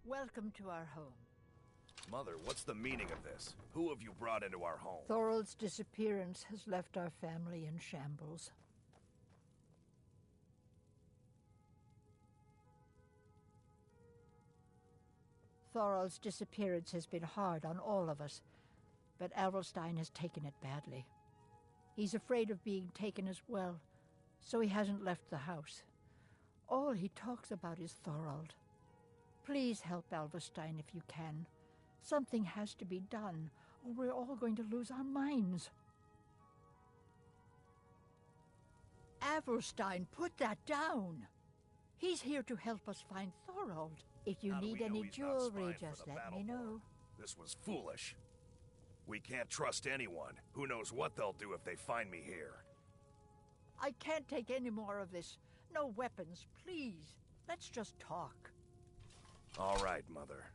Welcome to our home. Mother, what's the meaning of this? Who have you brought into our home? Thorald's disappearance has left our family in shambles. Thorald's disappearance has been hard on all of us, but Alvelstein has taken it badly. He's afraid of being taken as well, so he hasn't left the house. All he talks about is Thorald. Please help Alvelstein if you can. Something has to be done, or we're all going to lose our minds. Alvelstein, put that down! He's here to help us find Thorald. If you need any jewelry, just let me know. This was foolish. We can't trust anyone. Who knows what they'll do if they find me here. I can't take any more of this. No weapons, please. Let's just talk. All right, Mother.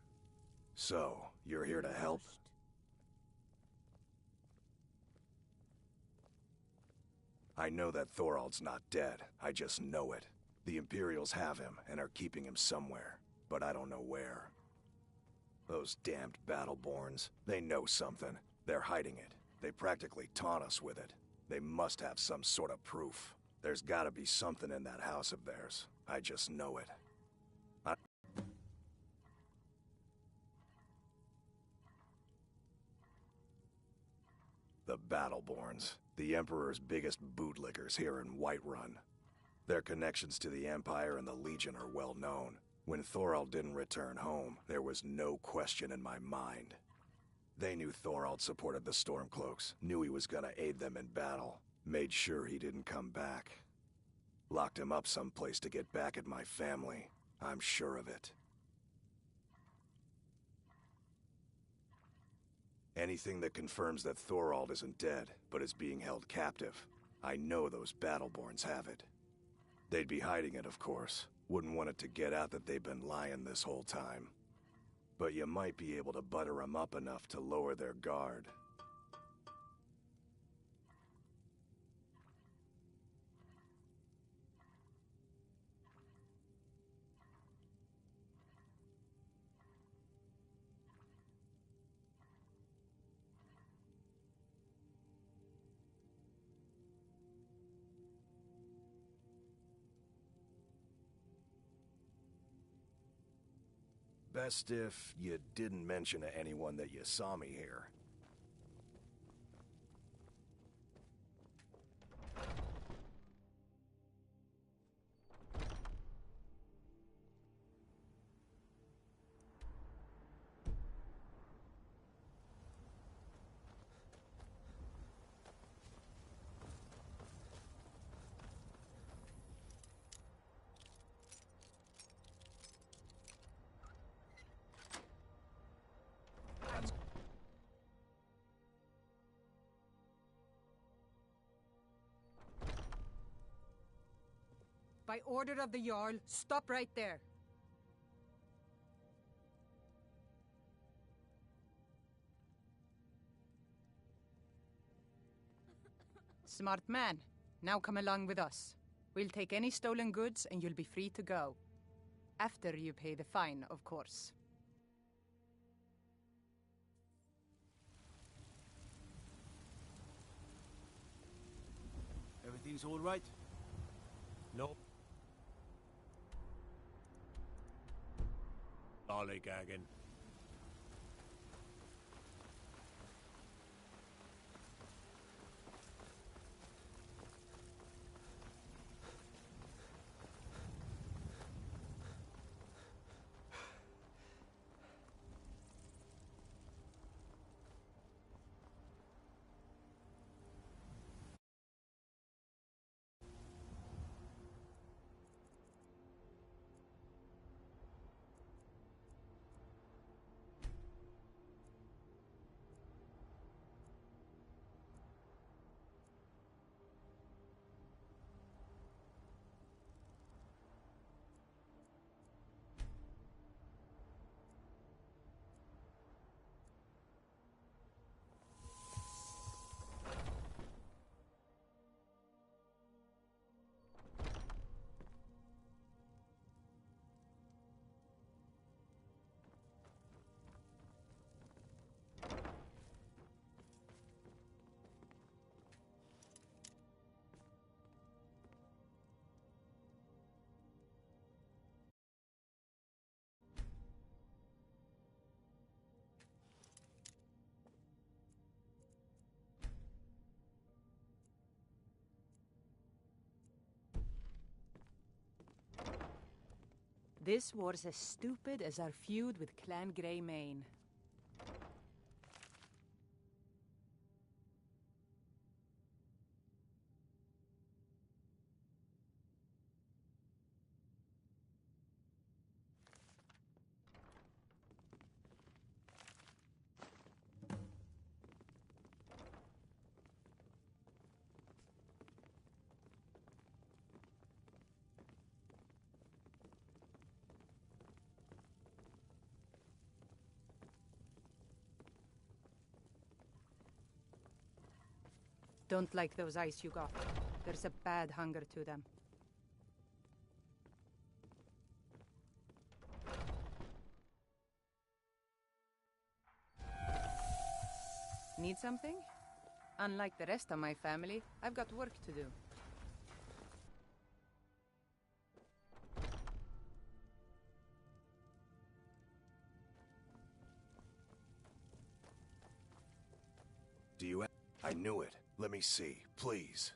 So, you're here to help? I know that Thorald's not dead. I just know it. The Imperials have him and are keeping him somewhere, but I don't know where. Those damned Battleborns, they know something. They're hiding it. They practically taunt us with it. They must have some sort of proof. There's gotta be something in that house of theirs. I just know it. The Battleborns, the Emperor's biggest bootlickers here in Whiterun. Their connections to the Empire and the Legion are well known. When Thorald didn't return home, there was no question in my mind. They knew Thorald supported the Stormcloaks, knew he was gonna aid them in battle, made sure he didn't come back. Locked him up someplace to get back at my family. I'm sure of it. Anything that confirms that Thorald isn't dead, but is being held captive. I know those Battleborns have it. They'd be hiding it, of course. Wouldn't want it to get out that they've been lying this whole time. But you might be able to butter them up enough to lower their guard. Best if you didn't mention to anyone that you saw me here. By order of the Jarl, stop right there. Smart man. Now come along with us. We'll take any stolen goods and you'll be free to go. After you pay the fine, of course. Everything's all right? No. Lollygagging. This war's as stupid as our feud with Clan Greymane. Don't like those eyes you got. There's a bad hunger to them. Need something? Unlike the rest of my family, I've got work to do. Do you I knew it. Let me see, please.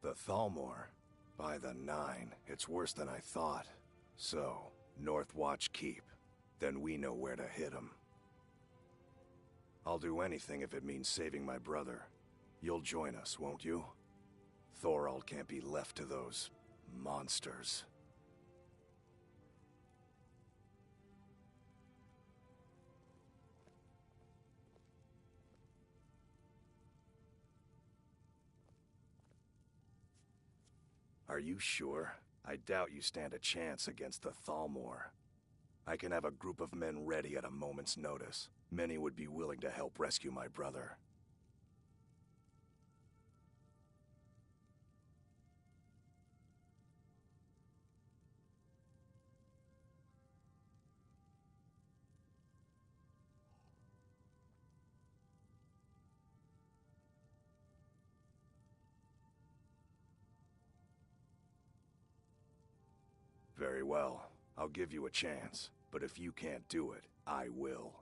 The Thalmor. By the 9, it's worse than I thought. So, North Watch Keep. Then we know where to hit him. I'll do anything if it means saving my brother. You'll join us, won't you? Thorald can't be left to those monsters. Are you sure? I doubt you stand a chance against the Thalmor. I can have a group of men ready at a moment's notice. Many would be willing to help rescue my brother. Very well. I'll give you a chance. But if you can't do it, I will.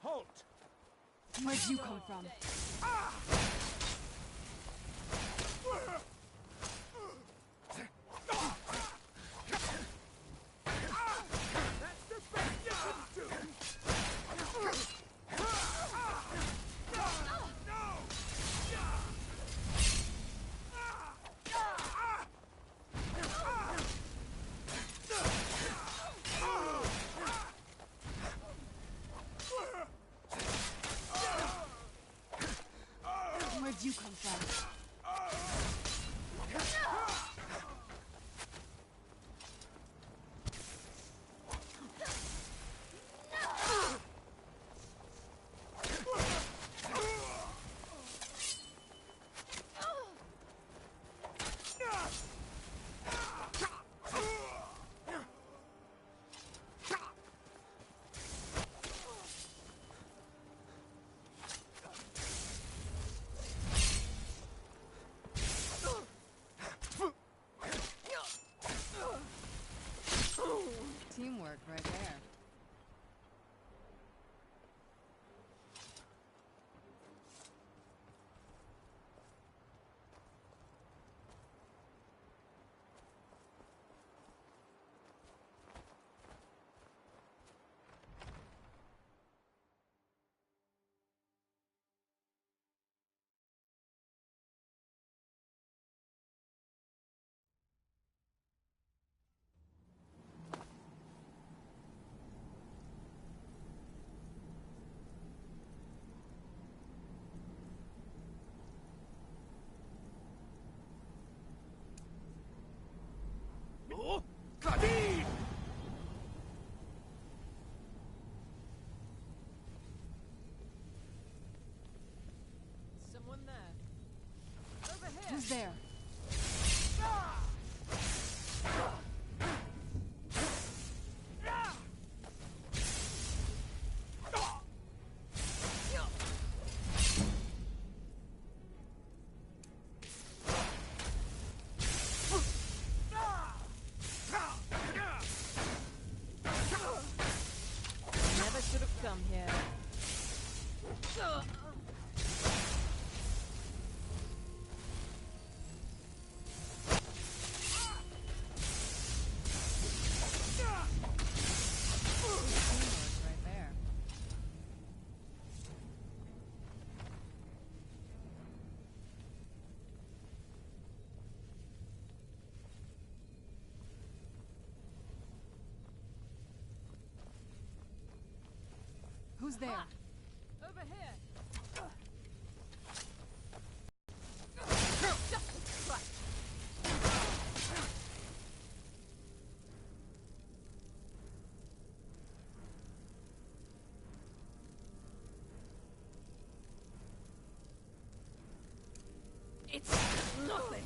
Halt! Where'd you come from? That's the best you can do! Where'd you come from? Who's there? Never should have come here. Right there. Who's there? Over here. Justice Christ. It's nothing.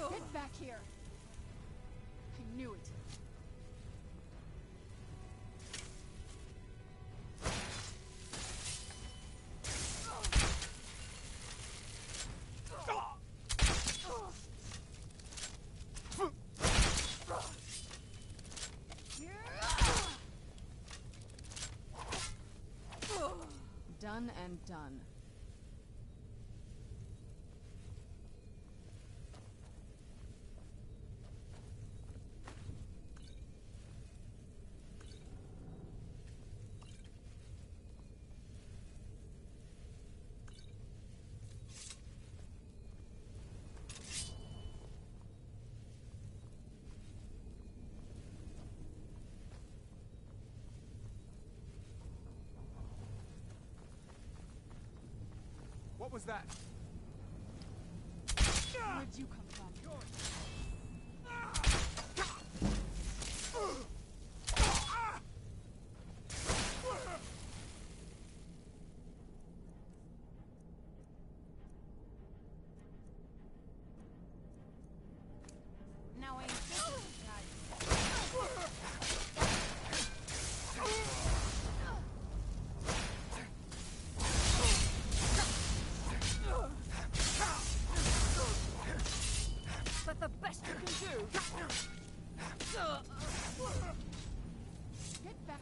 Get back here. I knew it. Done and done. What was that? Where'd you come from? Now ain't this But the best you can do. Get back.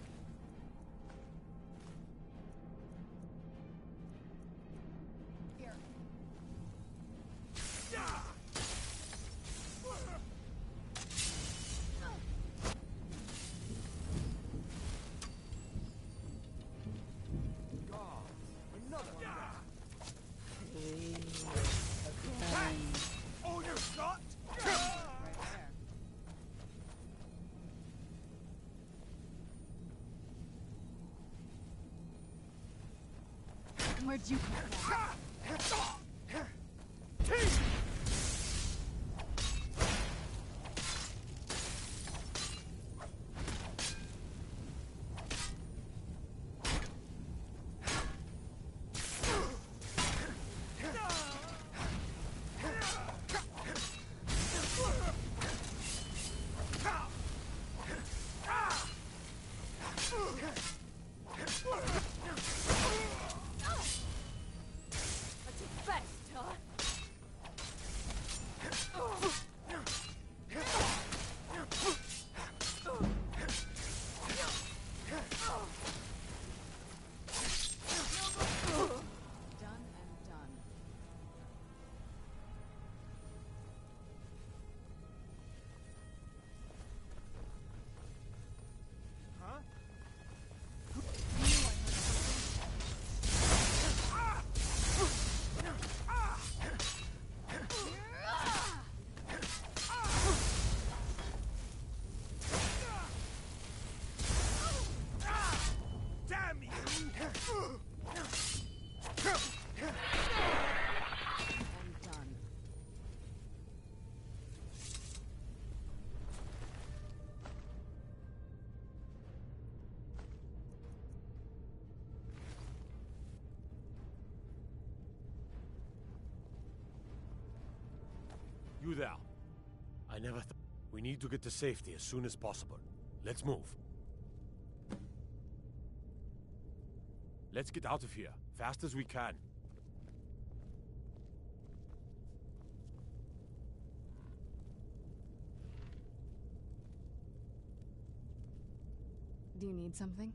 Here. God, another one. All you got? Right there. Where'd you come from? That's it best, huh? You there. I never We need to get to safety as soon as possible. Let's move. Let's get out of here, fast as we can. Do you need something?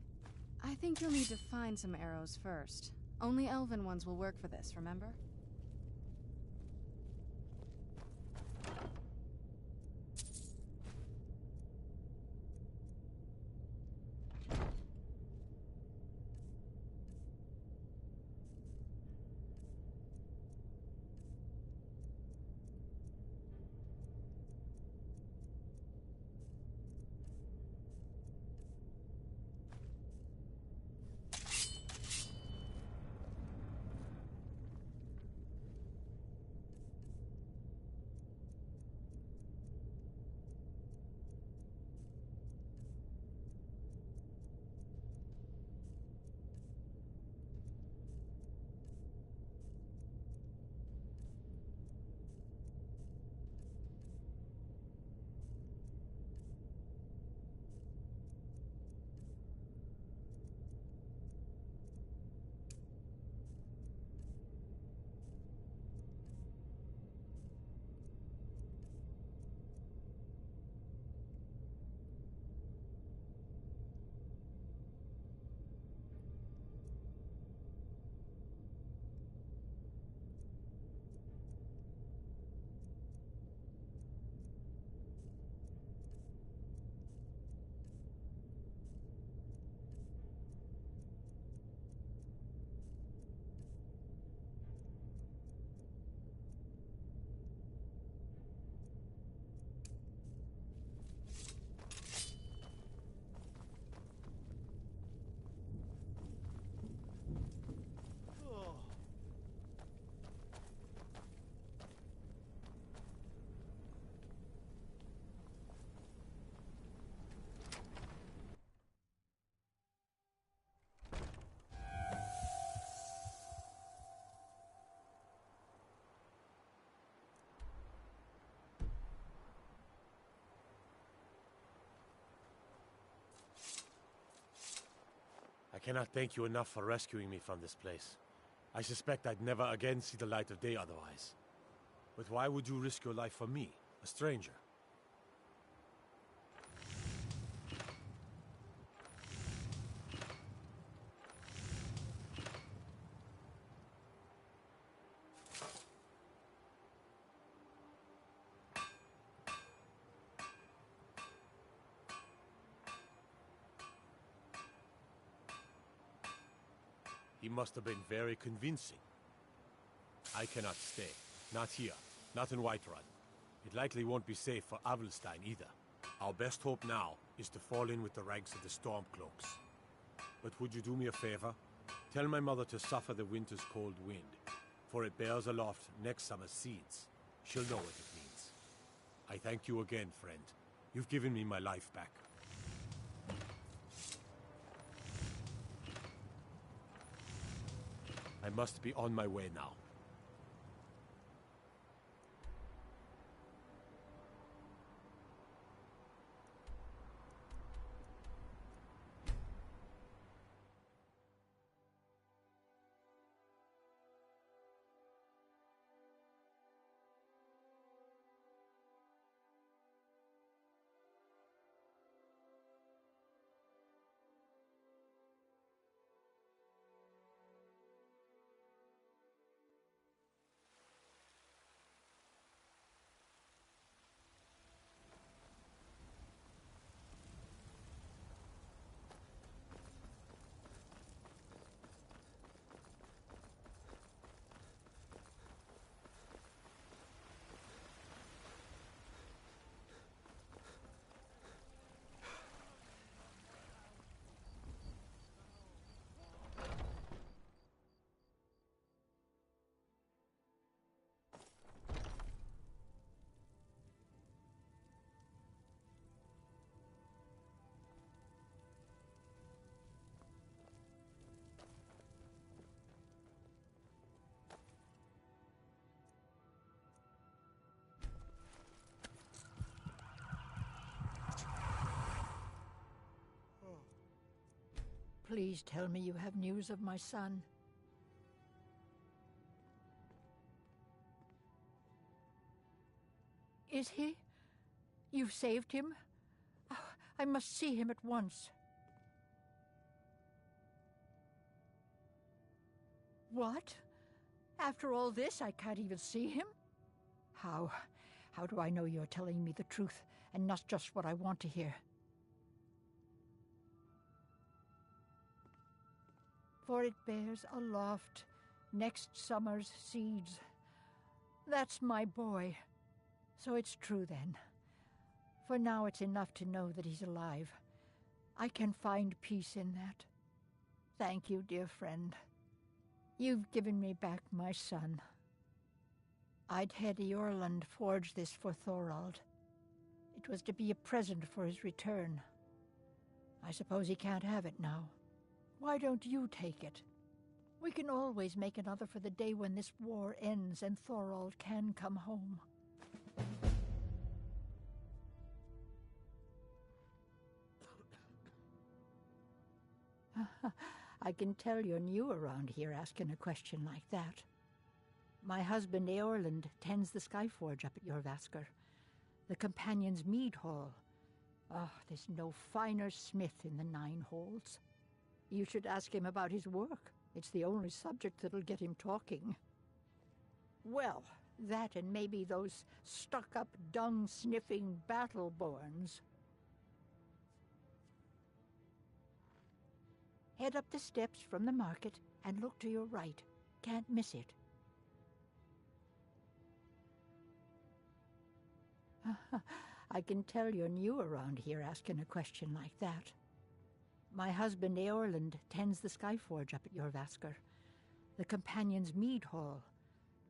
I think you'll need to find some arrows first. Only elven ones will work for this, remember? I cannot thank you enough for rescuing me from this place. I suspect I'd never again see the light of day otherwise. But why would you risk your life for me, a stranger? He must have been very convincing. I cannot stay. Not here. Not in Whiterun. It likely won't be safe for Avelstein either. Our best hope now is to fall in with the ranks of the Stormcloaks. But would you do me a favor? Tell my mother to suffer the winter's cold wind, for it bears aloft next summer's seeds. She'll know what it means. I thank you again, friend. You've given me my life back. I must be on my way now. Please tell me you have news of my son. Is he? You've saved him? Oh, I must see him at once. What? After all this, I can't even see him? How do I know you're telling me the truth and not just what I want to hear? For it bears aloft next summer's seeds. That's my boy. So it's true then. For now it's enough to know that he's alive. I can find peace in that. Thank you, dear friend. You've given me back my son. I'd had Eorlund forge this for Thorald. It was to be a present for his return. I suppose he can't have it now. Why don't you take it? We can always make another for the day when this war ends and Thorald can come home. I can tell you're new around here asking a question like that. My husband Eorlund tends the Skyforge up at Jorvaskr, the Companion's Mead Hall. Oh, there's no finer smith in the Nine Halls. You should ask him about his work. It's the only subject that'll get him talking. Well, that and maybe those stuck-up, dung-sniffing Battleborns. Head up the steps from the market and look to your right. Can't miss it. I can tell you're new around here asking a question like that. My husband Eorlund tends the Skyforge up at Jorvaskr, the Companion's Mead Hall.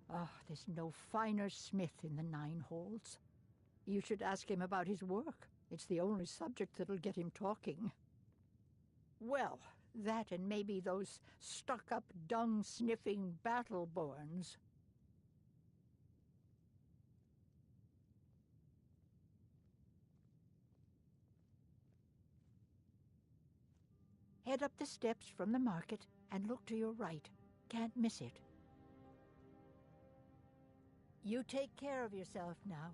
Oh, there's no finer smith in the Nine Halls. You should ask him about his work. It's the only subject that'll get him talking. Well, that and maybe those stuck-up, dung-sniffing Battleborns. Head up the steps from the market and look to your right. Can't miss it. You take care of yourself now.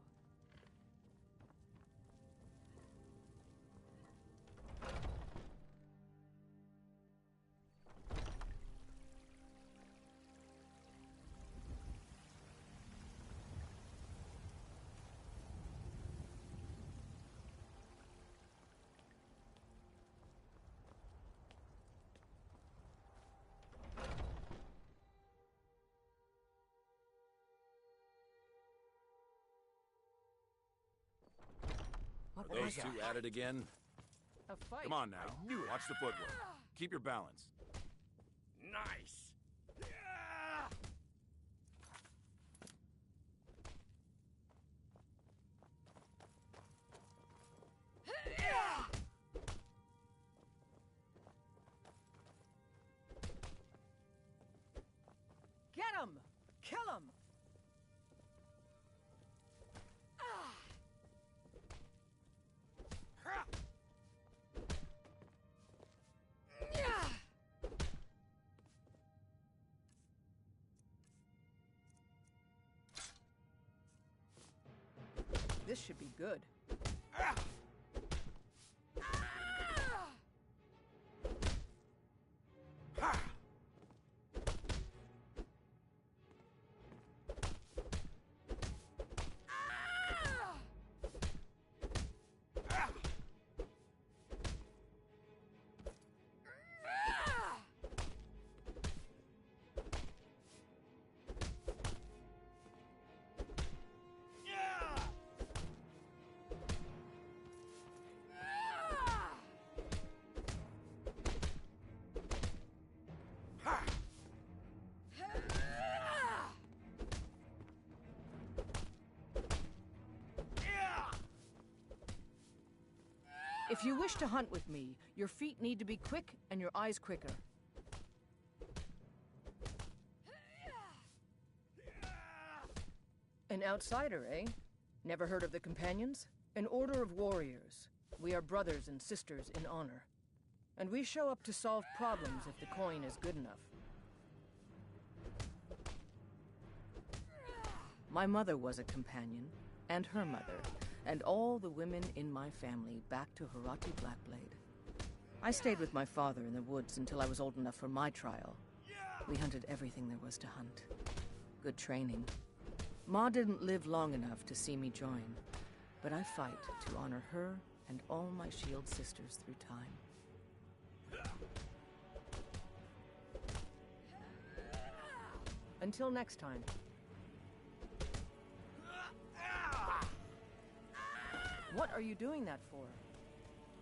Are those two at it again? A fight. Come on now. Watch the footwork. Keep your balance. Nice. Get him! Kill him! This should be good. If you wish to hunt with me, your feet need to be quick and your eyes quicker. An outsider, eh? Never heard of the Companions? An order of warriors. We are brothers and sisters in honor. And we show up to solve problems if the coin is good enough. My mother was a companion, and her mother, and all the women in my family back to Harati Blackblade. I stayed with my father in the woods until I was old enough for my trial. We hunted everything there was to hunt. Good training. Ma didn't live long enough to see me join, but I fight to honor her and all my shield sisters through time. Until next time. What are you doing that for?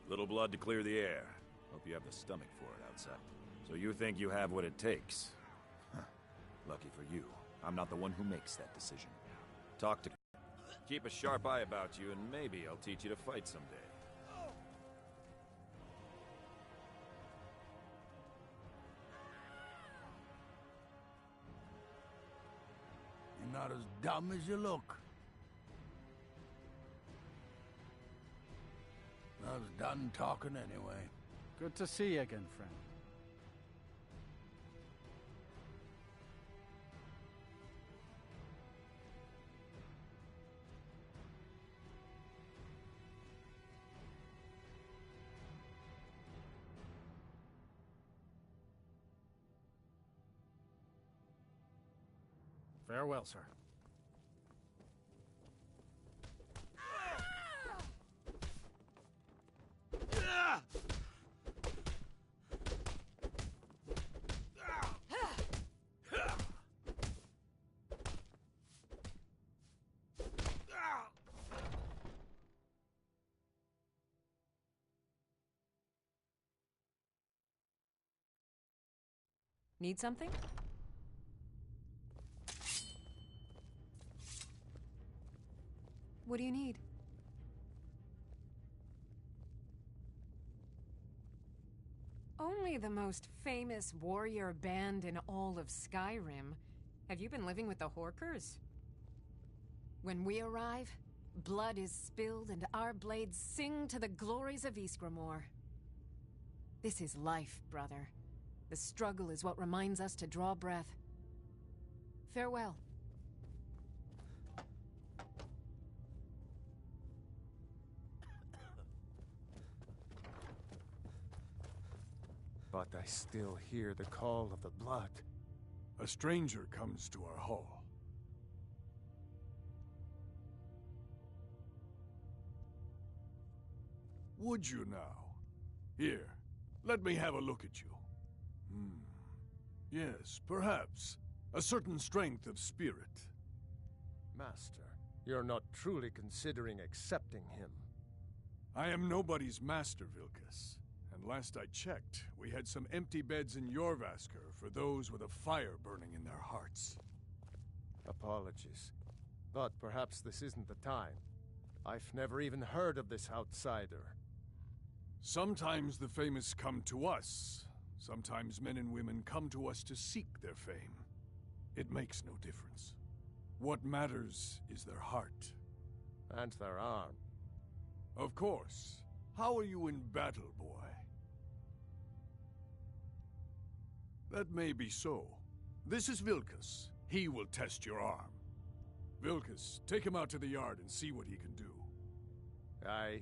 Little blood to clear the air. Hope you have the stomach for it outside. So you think you have what it takes? Huh. Lucky for you, I'm not the one who makes that decision. Talk to... Keep a sharp eye about you, and maybe I'll teach you to fight someday. You're not as dumb as you look. I was done talking anyway. Good to see you again, friend. Farewell, sir. Need something? What do you need? Only the most famous warrior band in all of Skyrim. Have you been living with the Horkers? When we arrive, blood is spilled and our blades sing to the glories of Ysgramor. This is life, brother. The struggle is what reminds us to draw breath. Farewell. But I still hear the call of the blood. A stranger comes to our hall. Would you now? Here, let me have a look at you. Yes, perhaps. A certain strength of spirit. Master, you're not truly considering accepting him. I am nobody's master, Vilkas. And last I checked, we had some empty beds in Jorvaskr for those with a fire burning in their hearts. Apologies. But perhaps this isn't the time. I've never even heard of this outsider. Sometimes the famous come to us. Sometimes men and women come to us to seek their fame. It makes no difference. What matters is their heart. And their arm. Of course. How are you in battle, boy? That may be so. This is Vilkas. He will test your arm. Vilkas, take him out to the yard and see what he can do. Aye.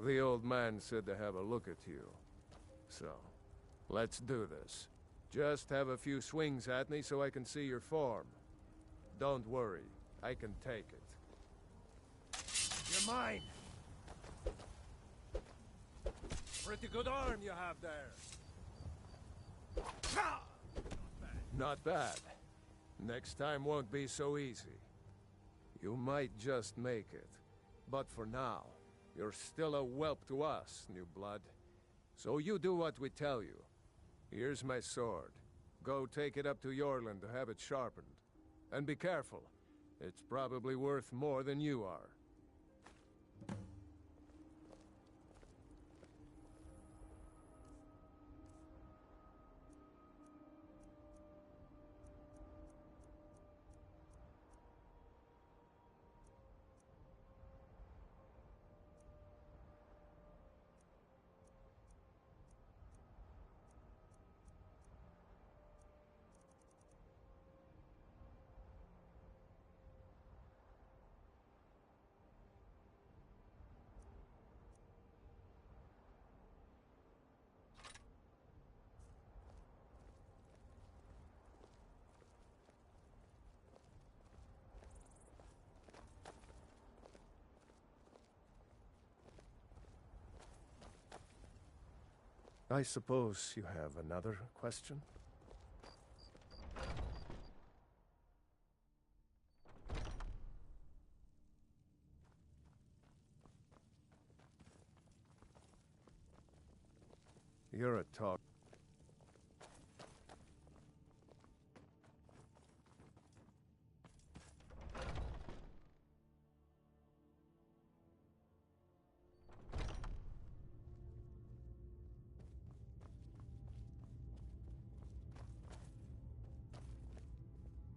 The old man said to have a look at you. So, let's do this. Just have a few swings at me so I can see your form. Don't worry, I can take it. You're mine! Pretty good arm you have there. Not bad. Next time won't be so easy. You might just make it. But for now, you're still a whelp to us, new blood. So you do what we tell you. Here's my sword. Go take it up to Yorland to have it sharpened. And be careful. It's probably worth more than you are. I suppose you have another question? You're a talk.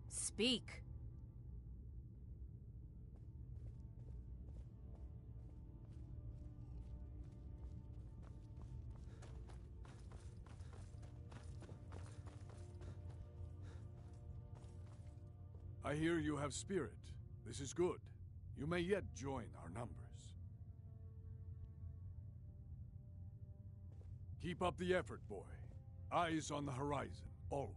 Speak. I hear you have spirit. This is good. You may yet join our numbers. Keep up the effort, boy. Eyes on the horizon, always.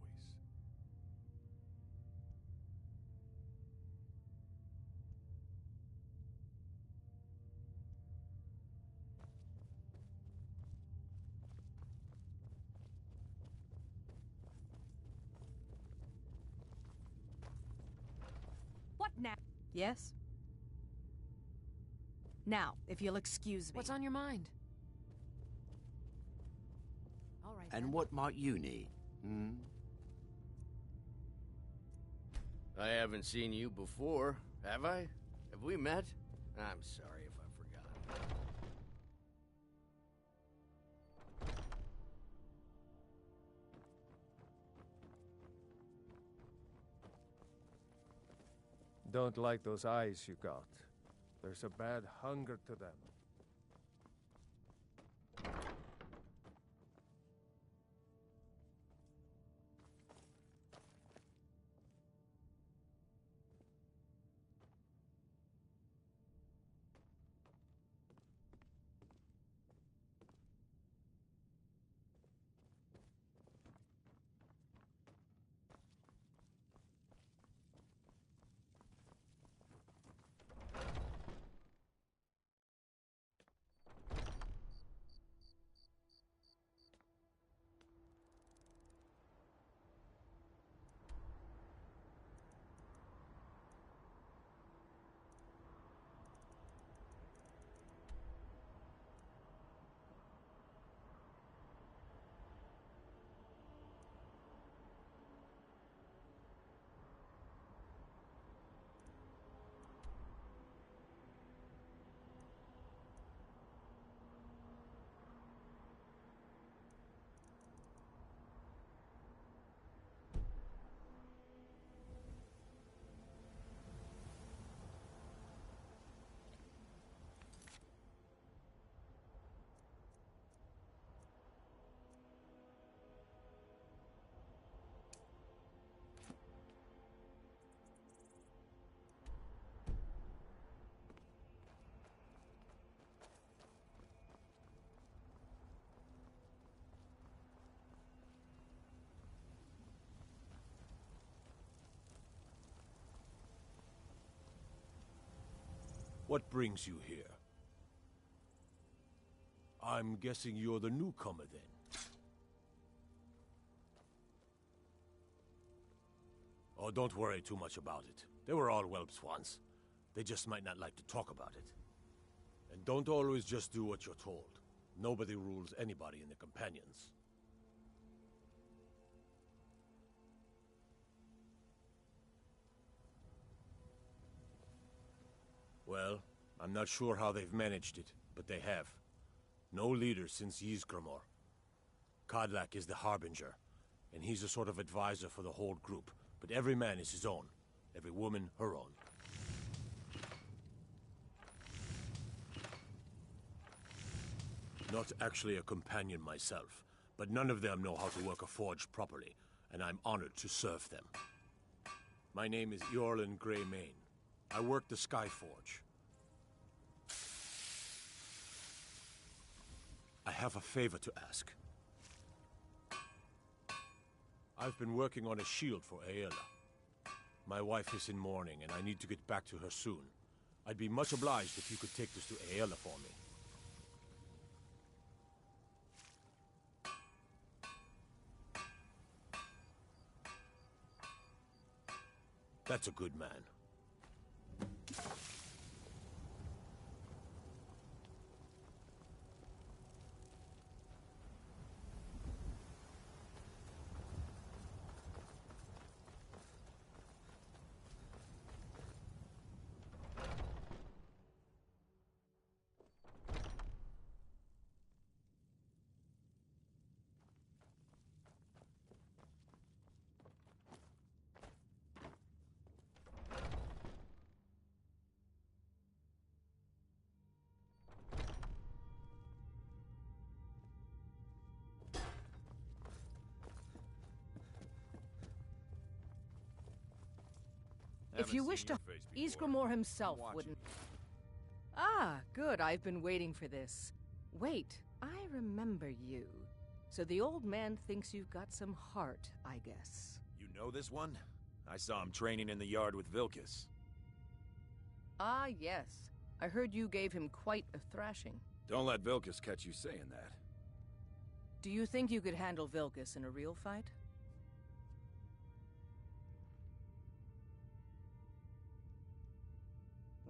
What now? Yes? Now, if you'll excuse me. What's on your mind? All right. And what might you need? Hmm? I haven't seen you before, have I? Have we met? I'm sorry if I forgot. Don't like those eyes you got. There's a bad hunger to them. What brings you here? I'm guessing you're the newcomer, then. Oh, don't worry too much about it. They were all whelps once. They just might not like to talk about it. And don't always just do what you're told. Nobody rules anybody in the Companions. Well, I'm not sure how they've managed it, but they have. No leader since Ysgramor. Kodlak is the Harbinger, and he's a sort of advisor for the whole group, but every man is his own. Every woman, her own. Not actually a companion myself, but none of them know how to work a forge properly, and I'm honored to serve them. My name is Eorlin Greymane. I work the Skyforge. I have a favor to ask. I've been working on a shield for Aela. My wife is in mourning, and I need to get back to her soon. I'd be much obliged if you could take this to Aela for me. That's a good man. If you wish to... Ysgramor himself wouldn't... Ah, good. I've been waiting for this. Wait, I remember you. So the old man thinks you've got some heart, I guess. You know this one? I saw him training in the yard with Vilkas. Ah, yes. I heard you gave him quite a thrashing. Don't let Vilkas catch you saying that. Do you think you could handle Vilkas in a real fight?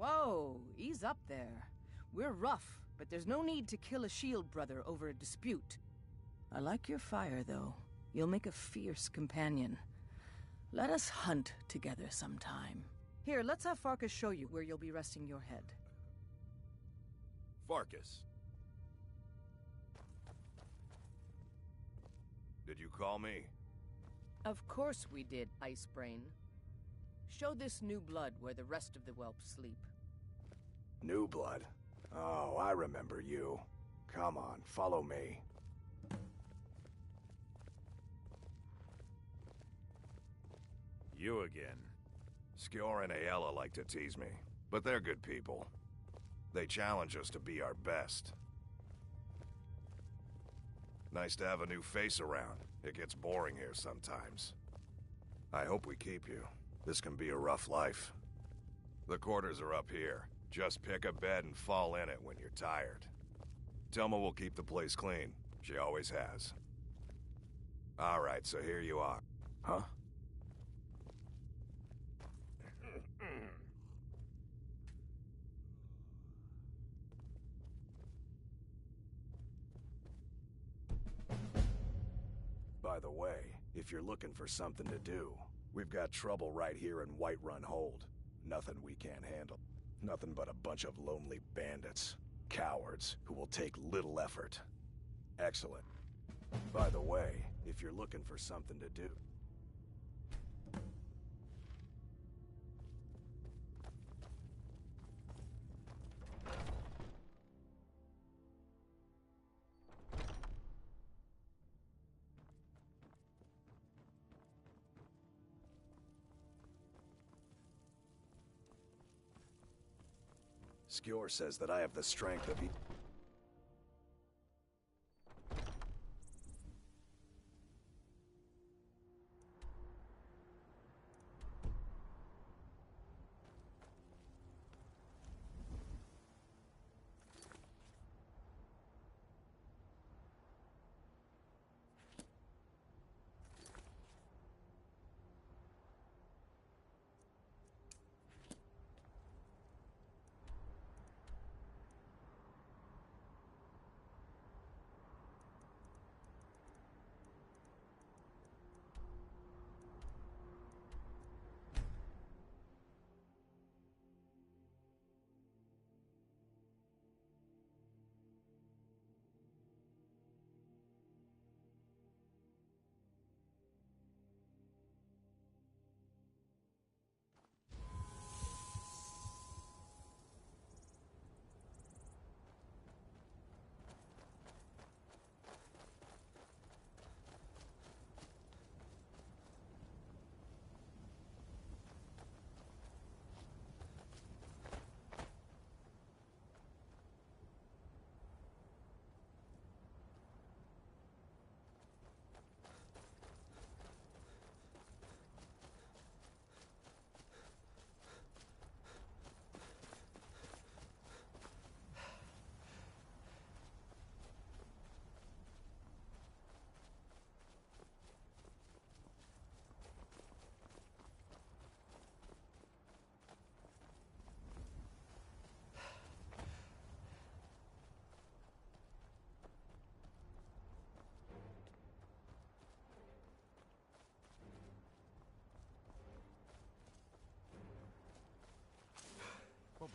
Whoa, ease up there. We're rough, but there's no need to kill a shield brother over a dispute. I like your fire, though. You'll make a fierce companion. Let us hunt together sometime. Here, let's have Farkas show you where you'll be resting your head. Farkas. Did you call me? Of course we did, Icebrain. Show this new blood where the rest of the whelps sleep. New blood? Oh, I remember you. Come on, follow me. You again. Skjor and Aela like to tease me, but they're good people. They challenge us to be our best. Nice to have a new face around. It gets boring here sometimes. I hope we keep you. This can be a rough life. The quarters are up here. Just pick a bed and fall in it when you're tired. Telma will keep the place clean. She always has. All right, so here you are. Huh? By the way, if you're looking for something to do, we've got trouble right here in Whiterun Hold. Nothing we can't handle. Nothing but a bunch of lonely bandits. Cowards who will take little effort. Excellent. By the way, if you're looking for something to do... Skjor says that I have the strength of...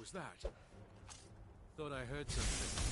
was that? Thought I heard something.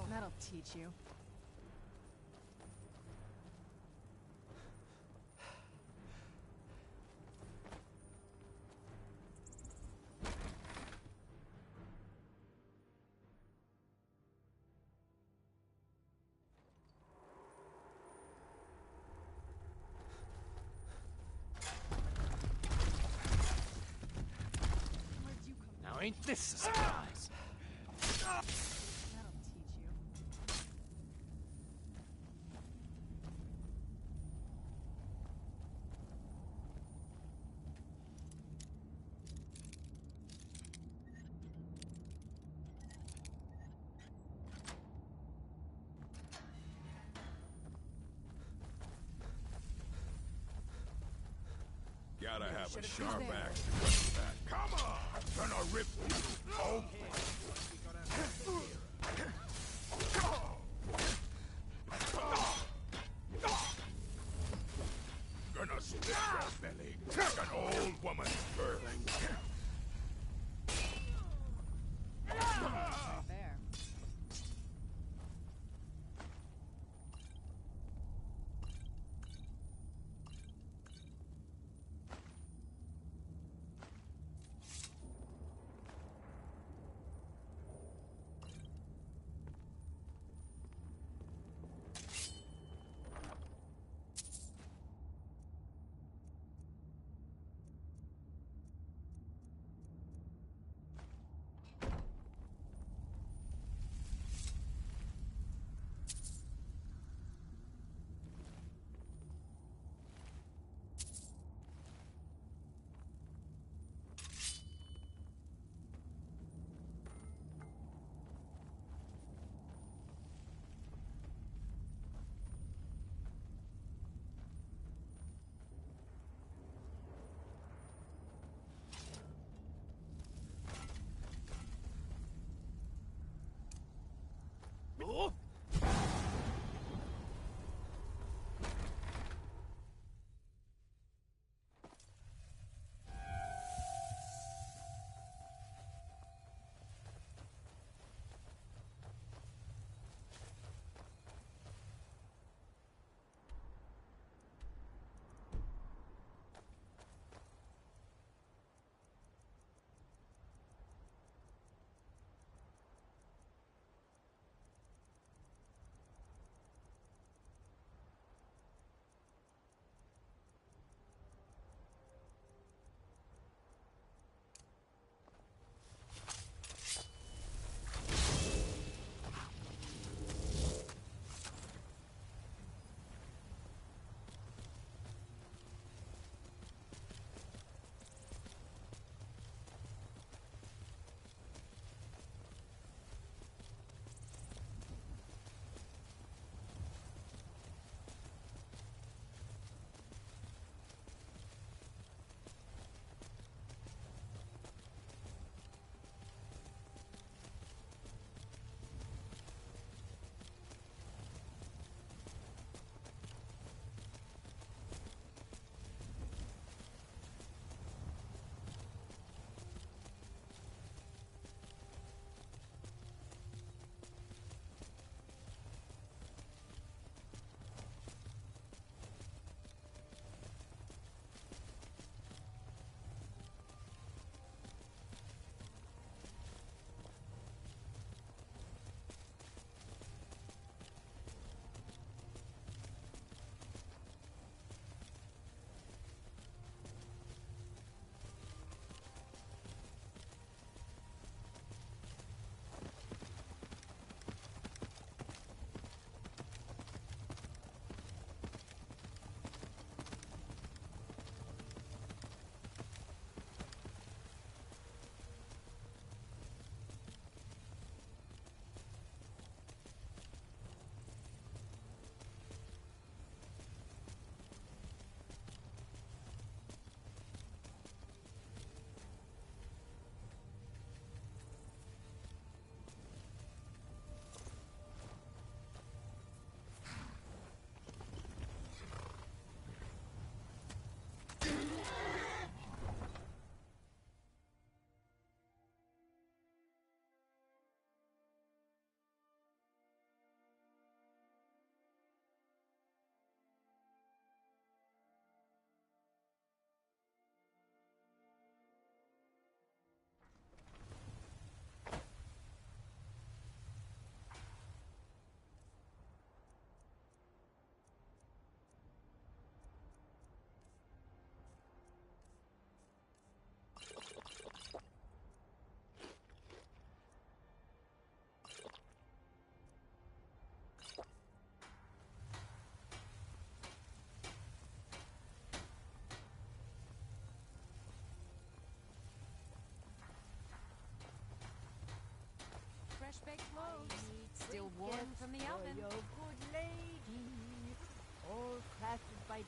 That'll teach you. Now ain't this a surprise? That'll teach you. Gotta have a Should've sharp used axe to cut that. Come on! Gonna rip you open! Gonna split your belly like an old woman birthing. Right there.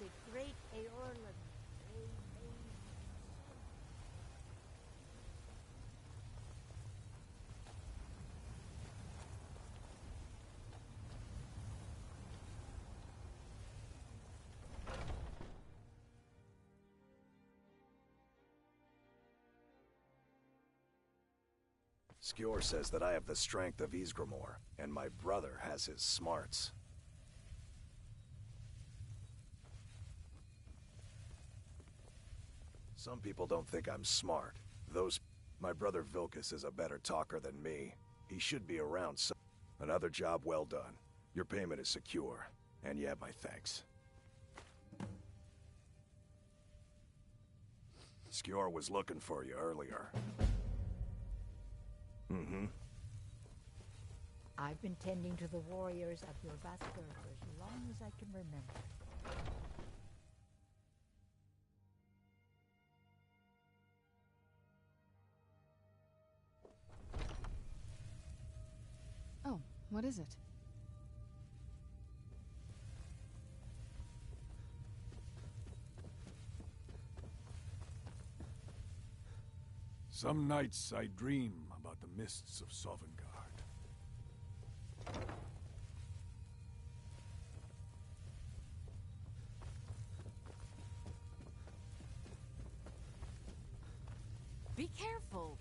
the great Aorlan. Skjor says that I have the strength of Ysgramor, and my brother has his smarts. Some people don't think I'm smart. My brother Vilkas is a better talker than me. He should be around some... Another job well done. Your payment is secure, and you have my thanks. Skjor was looking for you earlier. Mm-hmm. I've been tending to the warriors of your Vasker for as long as I can remember. Oh, what is it? Some nights I dream about the mists of Sovngarde. Be careful.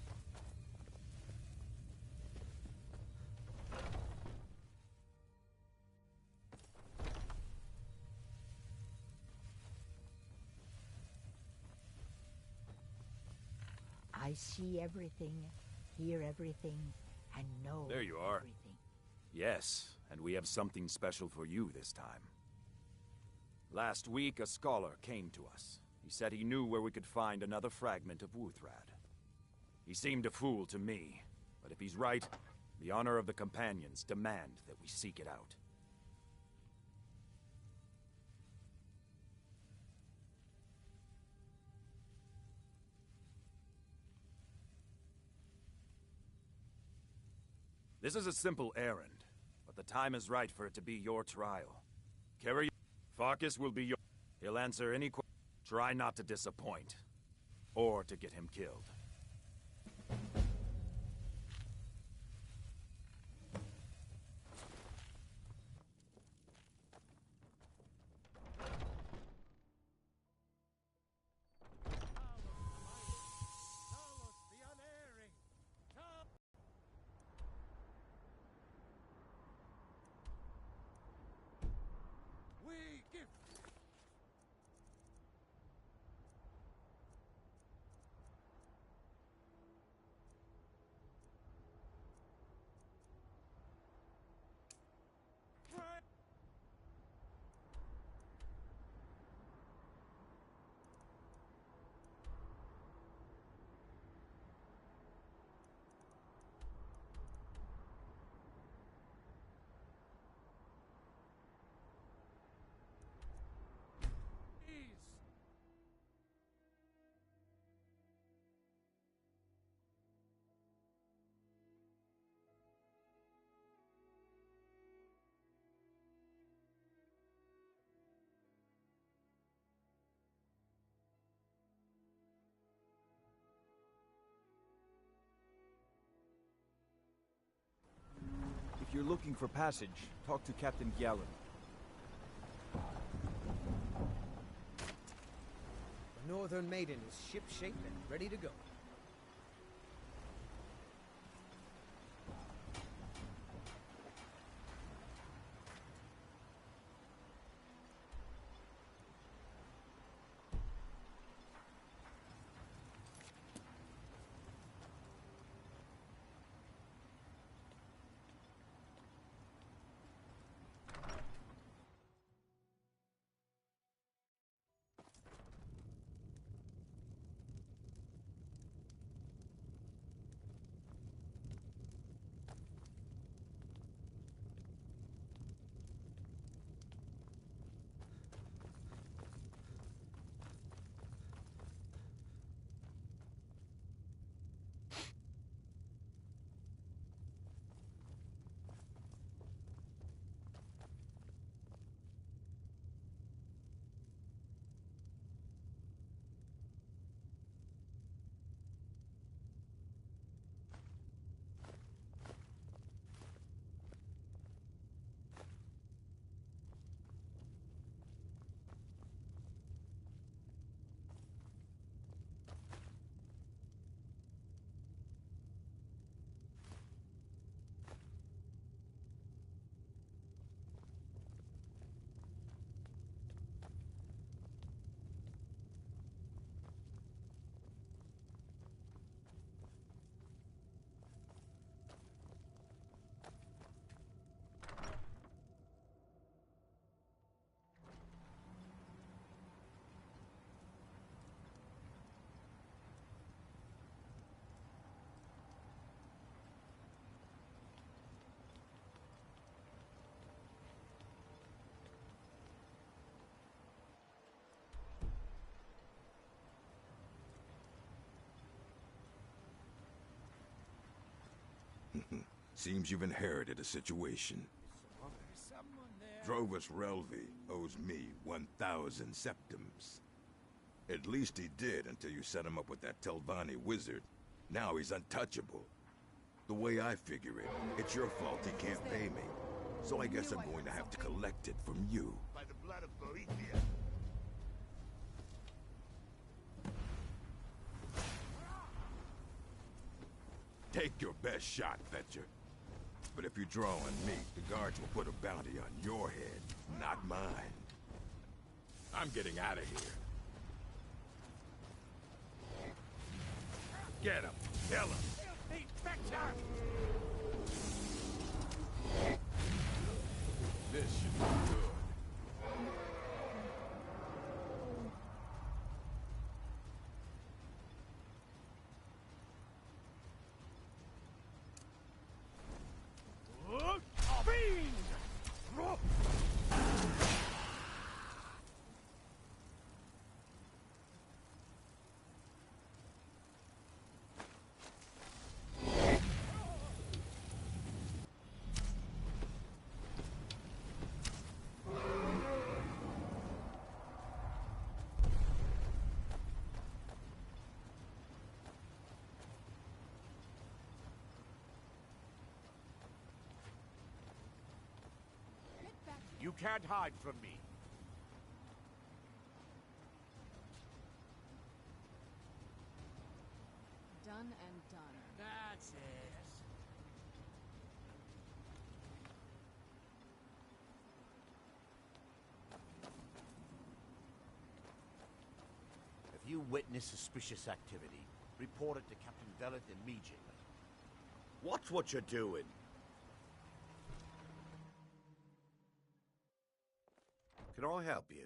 I see everything, hear everything, and know There you are. everything. Yes, and we have something special for you this time. Last week, a scholar came to us. He said he knew where we could find another fragment of Wuthrad. He seemed a fool to me, but if he's right, the honor of the Companions demand that we seek it out. This is a simple errand, but the time is right for it to be your trial. Carry... Farkas will be your... He'll answer any questions. Try not to disappoint, or to get him killed. If you're looking for passage, talk to Captain Gyallen. The Northern Maiden is ship-shape and ready to go. Seems you've inherited a situation. Drovus Relvi owes me 1,000 septims. At least he did until you set him up with that Telvanni wizard. Now he's untouchable. The way I figure it, it's your fault he can't pay me. So I guess I'm going to have to collect it from you. By the blood of Boethia. Take your best shot, Fetcher. But if you draw on me, the guards will put a bounty on your head, not mine. I'm getting out of here. Get him! Kill him! Hey, Fetcher! This should be good. You can't hide from me. Done and done. That's it. If you witness suspicious activity, report it to Captain Veleth immediately. Watch what you're doing. Can I help you?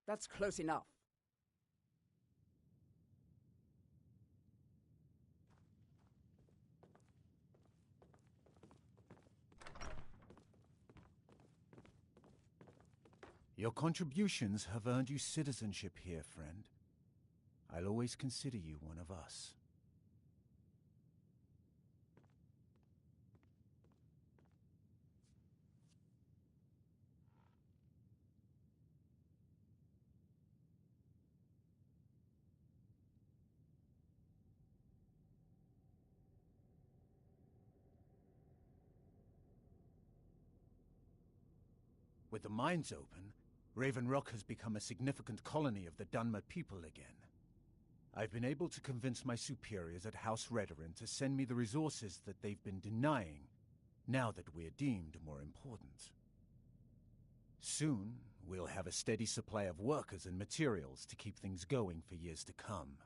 That's close enough. Your contributions have earned you citizenship here, friend. I'll always consider you one of us. With the mines open, Raven Rock has become a significant colony of the Dunmer people again. I've been able to convince my superiors at House Redoran to send me the resources that they've been denying, now that we're deemed more important. Soon, we'll have a steady supply of workers and materials to keep things going for years to come.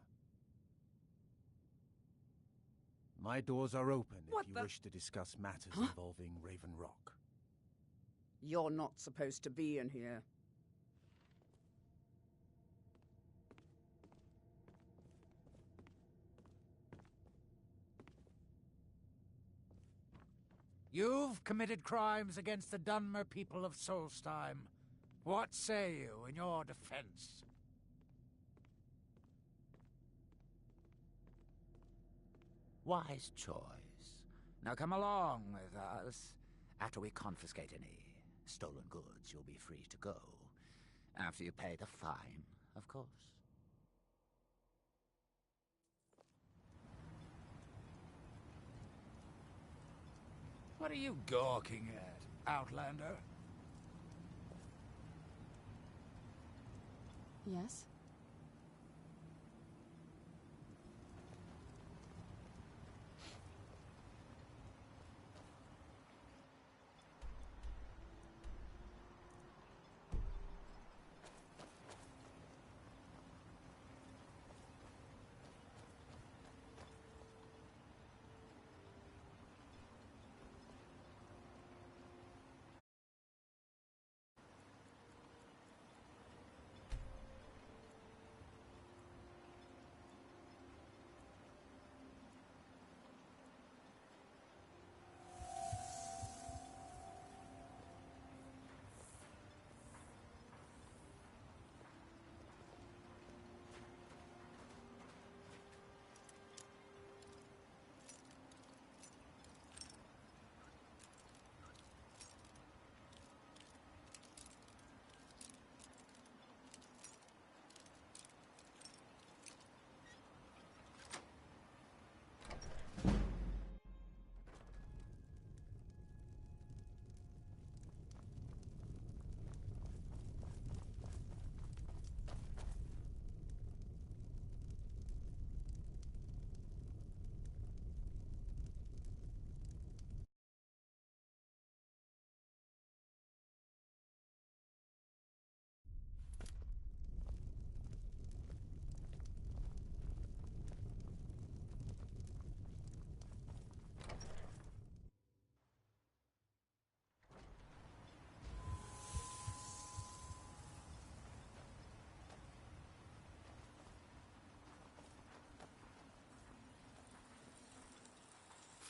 My doors are open if you wish to discuss matters involving Raven Rock. You're not supposed to be in here. You've committed crimes against the Dunmer people of Solstheim. What say you in your defense? Wise choice. Now come along with us. After we confiscate any stolen goods, you'll be free to go. After you pay the fine, of course. What are you gawking at, Outlander? Yes?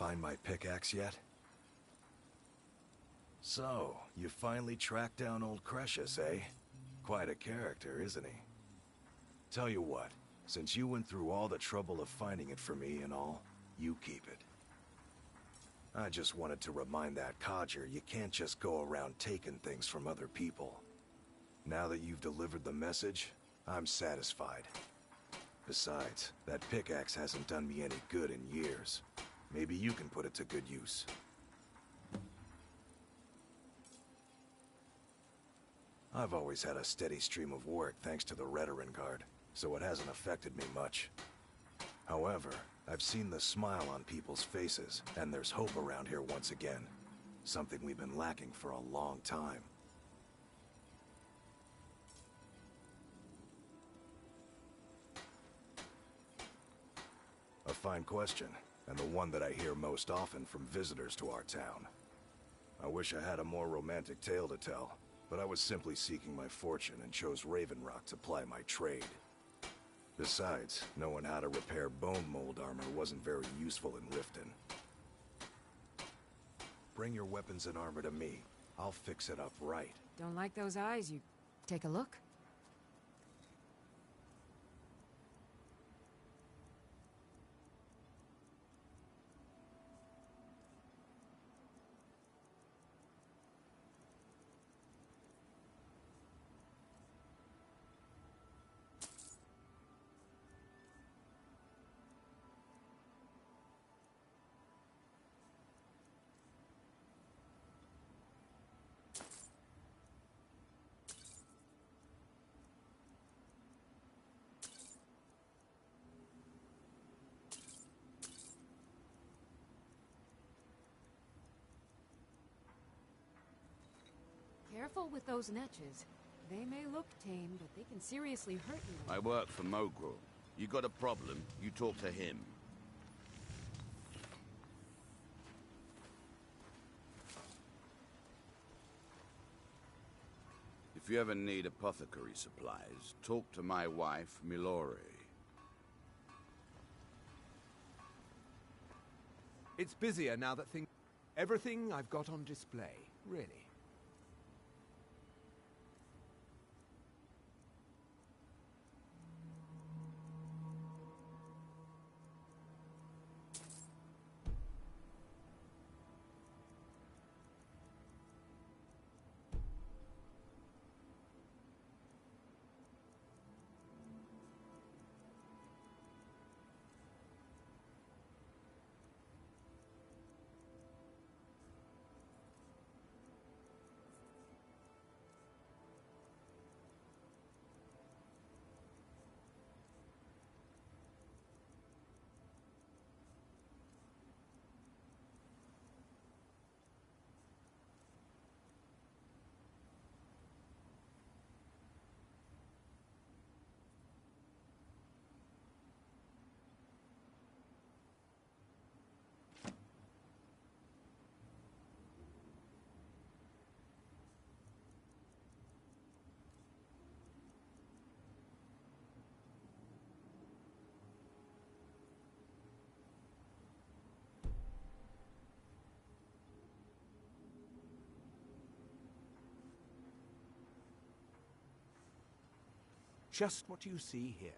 Find my pickaxe yet? So, you finally tracked down old Cretius, eh? Quite a character, isn't he? Tell you what, since you went through all the trouble of finding it for me and all, you keep it. I just wanted to remind that codger you can't just go around taking things from other people. Now that you've delivered the message, I'm satisfied. Besides, that pickaxe hasn't done me any good in years. Maybe you can put it to good use. I've always had a steady stream of work thanks to the Redoran Guard, so it hasn't affected me much. However, I've seen the smile on people's faces, and there's hope around here once again. Something we've been lacking for a long time. A fine question, and the one that I hear most often from visitors to our town. I wish I had a more romantic tale to tell, but I was simply seeking my fortune and chose Raven Rock to ply my trade. Besides, knowing how to repair bone mold armor wasn't very useful in Riften. Bring your weapons and armor to me. I'll fix it up right. Don't like those eyes, you take a look? Careful with those netches. They may look tame, but they can seriously hurt you. I work for Mogul. You got a problem, you talk to him. If you ever need apothecary supplies, talk to my wife, Milori. It's busier now that everything I've got on display, really. Just what you see here.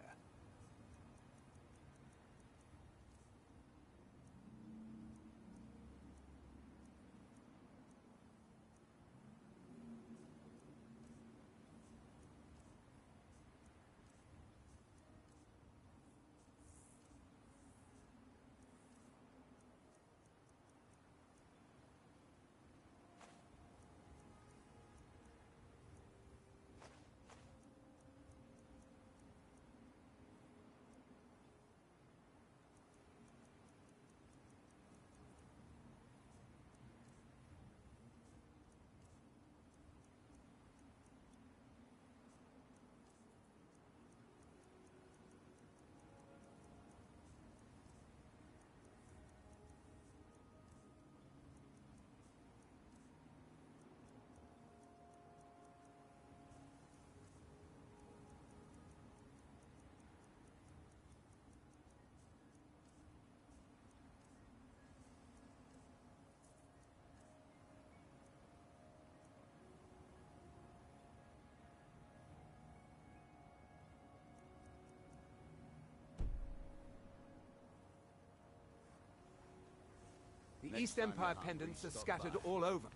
The Next East time Empire you're hungry, pendants are stop scattered by. all over.